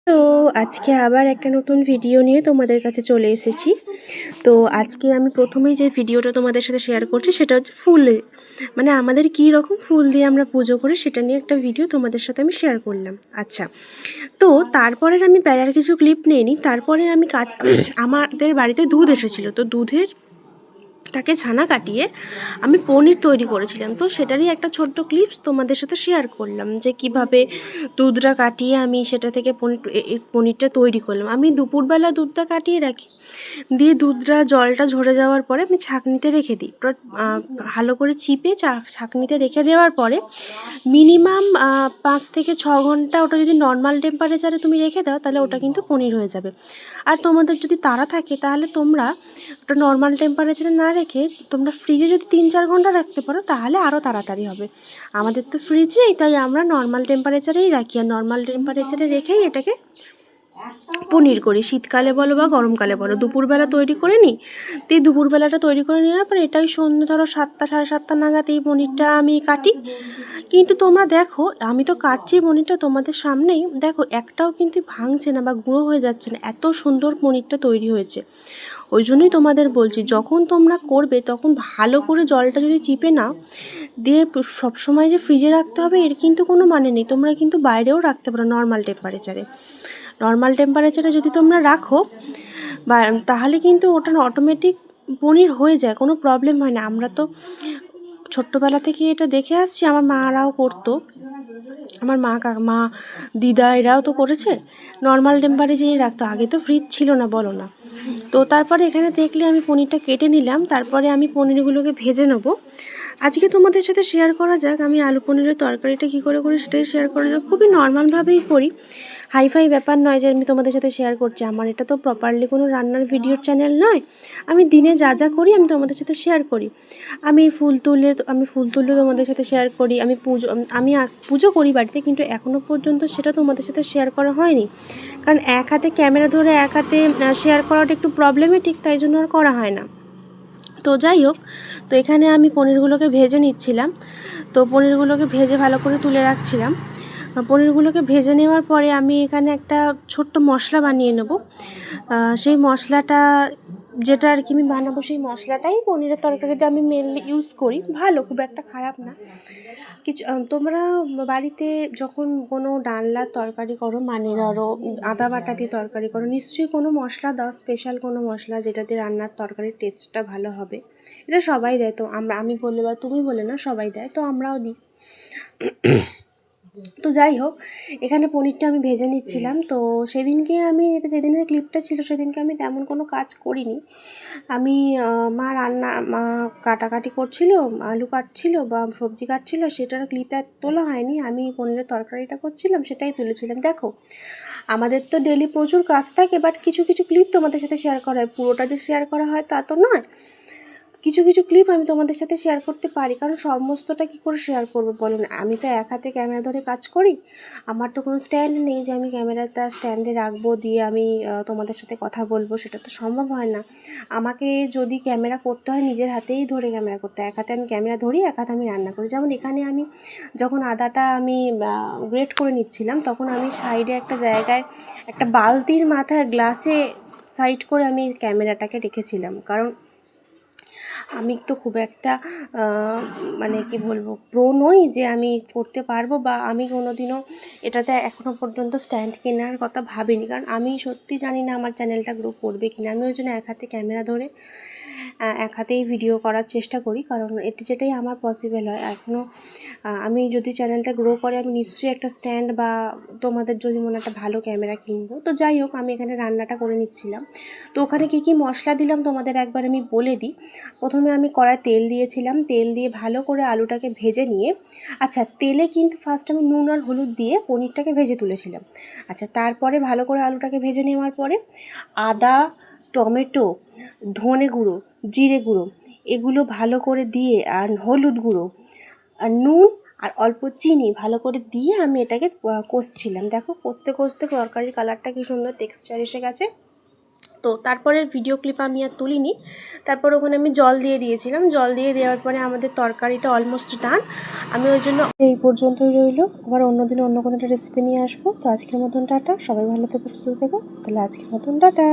তো আজকে আবার একটা নতুন ভিডিও নিয়ে তোমাদের কাছে চলে এসেছি। তো আজকে আমি প্রথমেই যে ভিডিওটা তোমাদের সাথে শেয়ার করছি সেটা হচ্ছে ফুলে, মানে আমাদের কী রকম ফুল দিয়ে আমরা পুজো করি সেটা নিয়ে একটা ভিডিও তোমাদের সাথে আমি শেয়ার করলাম। আচ্ছা, তো তারপরে আমি প্যারার কিছু ক্লিপ নিইনি। তারপরে আমি আমাদের বাড়িতে দুধ এসেছিলো, তো দুধের তাকে ছানা কাটিয়ে আমি পনির তৈরি করেছিলাম। তো সেটারই একটা ছোট্ট ক্লিপস তোমাদের সাথে শেয়ার করলাম যে কিভাবে দুধটা কাটিয়ে আমি সেটা থেকে পনিরটা তৈরি করলাম। আমি দুপুরবেলা দুধটা কাটিয়ে রাখি, দিয়ে দুধটা জলটা ঝরে যাওয়ার পরে আমি ছাঁকনিতে রেখে দিই। ভালো করে চিপে ছাঁকনিতে রেখে দেওয়ার পরে মিনিমাম 5 থেকে 6 ঘন্টা ওটা যদি নর্মাল টেম্পারেচারে তুমি রেখে দাও তাহলে ওটা কিন্তু পনির হয়ে যাবে। আর তোমাদের যদি তাড়া থাকে তাহলে তোমরা ওটা নর্মাল টেম্পারেচারে না রেখে তোমরা ফ্রিজে যদি 3-4 ঘন্টা রাখতে পারো তাহলে আরও তাড়াতাড়ি হবে। আমাদের তো ফ্রিজ নেই, তাই আমরা নর্মাল টেম্পারেচারেই রাখি, আর নর্মাল টেম্পারেচারে রেখেই এটাকে পনির করি। শীতকালে বলো বা গরমকালে বলো, দুপুরবেলা তৈরি করে নিই। তো এই দুপুরবেলাটা তৈরি করে নেওয়ার পর এটাই সন্ধ্যে ধরো 7টা 7:30 নাগাদ এই পনিরটা আমি কাটি। কিন্তু তোমরা দেখো আমি তো কাটছি পনিরটা তোমাদের সামনেই, দেখো একটাও কিন্তু ভাঙছে না বা গুঁড়ো হয়ে যাচ্ছে না, এত সুন্দর পনিরটা তৈরি হয়েছে। ওই জন্যই তোমাদের বলছি যখন তোমরা করবে তখন ভালো করে জলটা যদি চিপে নাও, দিয়ে সবসময় যে ফ্রিজে রাখতে হবে এর কিন্তু কোনো মানে নেই, তোমরা কিন্তু বাইরেও রাখতে পারো নর্মাল টেম্পারেচারে। নর্মাল টেম্পারেচারে যদি তোমরা রাখো বা তাহলে কিন্তু ওটা অটোমেটিক পনির হয়ে যায়, কোনো প্রবলেম হয় না। আমরা তো ছোট্টবেলা থেকে এটা দেখে আসছি, আমার মারাও করতো, আমার মা দিদা এরাও তো করেছে, নর্মাল টেম্পারেচারেই রাখতো। আগে তো ফ্রিজ ছিল না, বলো না। তো তারপরে এখানে দেখলে আমি পনিরটা কেটে নিলাম, তারপরে আমি পনিরগুলোকে ভেজে নেবো। আজকে তোমাদের সাথে শেয়ার করা যাক আমি আলু পনিরের তরকারিটা কী করে করি, সেটাই শেয়ার করা যাক। খুবই নর্মালভাবেই করি, হাইফাই ব্যাপার নয় যে আমি তোমাদের সাথে শেয়ার করছি। আমার এটা তো প্রপারলি কোনো রান্নার ভিডিওর চ্যানেল নয়, আমি দিনে যা যা করি আমি তোমাদের সাথে শেয়ার করি। আমি ফুল তুললে তোমাদের সাথে শেয়ার করি। আমি পুজো করি বাড়িতে, কিন্তু এখনও পর্যন্ত সেটা তোমাদের সাথে শেয়ার করা হয়নি, কারণ এক হাতে ক্যামেরা ধরে এক হাতে শেয়ার করাটা একটু প্রবলেমেটিক, তাই জন্য আর করা হয় না। তো যাই হোক, তো এখানে আমি পনিরগুলোকে ভেজে নিচ্ছিলাম। তো পনিরগুলোকে ভেজে ভালো করে তুলে রাখছিলাম। পনিরগুলোকে ভেজে নেওয়ার পরে আমি এখানে একটা ছোট্ট মশলা বানিয়ে নেব। সেই মশলাটা যেটা আর কি আমি বানাবো, সেই মশলাটাই পনিরের তরকারিতে আমি মেনলি ইউজ করি। ভালো, খুব একটা খারাপ না। তোমরা বাড়িতে যখন কোনো ডালনার তরকারি করো, মানে ধরো আদা বাটা দিয়ে তরকারি করো, নিশ্চয়ই কোনো মশলা দাও, স্পেশাল কোনো মশলা যেটা দিয়ে রান্নার তরকারির টেস্টটা ভালো হবে। এটা সবাই দেয়, তো আমি বললে বা তুমি বলে না, সবাই দেয়, তো আমরাও দিই। তো যাই হোক, এখানে পনিরটা আমি ভেজে নিচ্ছিলাম। তো সেদিনকে আমি যেদিনের ক্লিপটা ছিল সেদিনকে আমি তেমন কোনো কাজ করিনি। আমি মা কাটাকাটি করছিল, আলু কাটছিল বা সবজি কাটছিল, সেটার ক্লিপ আর তোলা হয়নি। আমি পনিরের তরকারিটা করছিলাম, সেটাই তুলেছিলাম। দেখো আমাদের তো ডেলি প্রচুর কাজ থাকে, বাট কিছু কিছু ক্লিপ তোমাদের সাথে শেয়ার করা হয়, পুরোটা যে শেয়ার করা হয় তা তো নয়। কিছু কিছু ক্লিপ আমি তোমাদের সাথে শেয়ার করতে পারি, কারণ সমস্তটা কী করে শেয়ার করবো বলো না। আমি তো এক হাতে ক্যামেরা ধরে কাজ করি, আমার তো কোনো স্ট্যান্ড নেই যে আমি ক্যামেরাটা স্ট্যান্ডে রাখবো, দিয়ে আমি তোমাদের সাথে কথা বলবো, সেটা তো সম্ভব হয় না। আমাকে যদি ক্যামেরা করতে হয় নিজের হাতেই ধরে ক্যামেরা করতে হয়, এক হাতে আমি ক্যামেরা ধরি, এক হাতে আমি রান্না করি। যেমন এখানে আমি যখন আদাটা আমি গ্রেট করে নিচ্ছিলাম, তখন আমি সাইডে একটা জায়গায় একটা বালতির মাথায় গ্লাসে সাইড করে আমি ক্যামেরাটাকে রেখেছিলাম, কারণ আমি তো খুব একটা মানে কি বলবো, প্রো নই যে আমি করতে পারবো, বা আমি কোনোদিনও এটাতে এখনও পর্যন্ত স্ট্যান্ড কেনার কথা ভাবিনি, কারণ আমি সত্যি জানি না আমার চ্যানেলটা গ্রো করবে কিনা। আমি ওই জন্য এক হাতে ক্যামেরা ধরে এক হাতেই ভিডিও করার চেষ্টা করি, কারণ যেটাই আমার পসিবল হয়। এখনও আমি যদি চ্যানেলটা গ্রো করে আমি নিশ্চয়ই একটা স্ট্যান্ড বা তোমাদের যদি মনে একটা ভালো ক্যামেরা কিনবো। তো যাই হোক, আমি এখানে রান্নাটা করে নিচ্ছিলাম। তো ওখানে কী কী মশলা দিলাম তোমাদের একবার আমি বলে দিই। প্রথমে আমি কড়ায় তেল দিয়েছিলাম, তেল দিয়ে ভালো করে আলুটাকে ভেজে নিয়ে, আচ্ছা তেলে কিন্তু ফার্স্ট আমি নুন আর হলুদ দিয়ে পনিরটাকে ভেজে তুলেছিলাম। আচ্ছা, তারপরে ভালো করে আলুটাকে ভেজে নেওয়ার পরে আদা, টমেটো, ধনে গুঁড়ো, জিরে গুঁড়ো এগুলো ভালো করে দিয়ে, আর হলুদ গুঁড়ো আর নুন আর অল্প চিনি ভালো করে দিয়ে আমি এটাকে কষছিলাম। দেখো কষতে কষতে তরকারির কালারটা কি সুন্দর টেক্সচার এসে গেছে। তো তারপরের ভিডিও ক্লিপ আমি আর তুলিনি। তারপর ওখানে আমি জল দিয়ে দিয়েছিলাম, জল দিয়ে দেওয়ার পরে আমাদের তরকারিটা অলমোস্ট ডান। আমি ওই জন্য এই পর্যন্তই রইলো, আবার অন্যদিন অন্য কোনো একটা রেসিপি নিয়ে আসবো। তো আজকের মতন টাটা, সবাই ভালো থেকো, সুস্থ থেকো। তাহলে আজকের মতন টাটা।